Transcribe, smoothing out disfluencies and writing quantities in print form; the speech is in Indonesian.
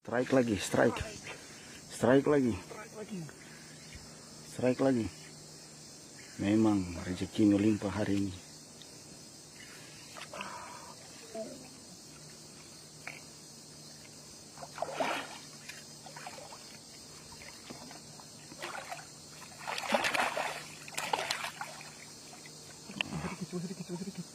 Strike lagi, strike. Strike lagi. Strike lagi. Memang rezeki melimpah hari ini. Sedikit.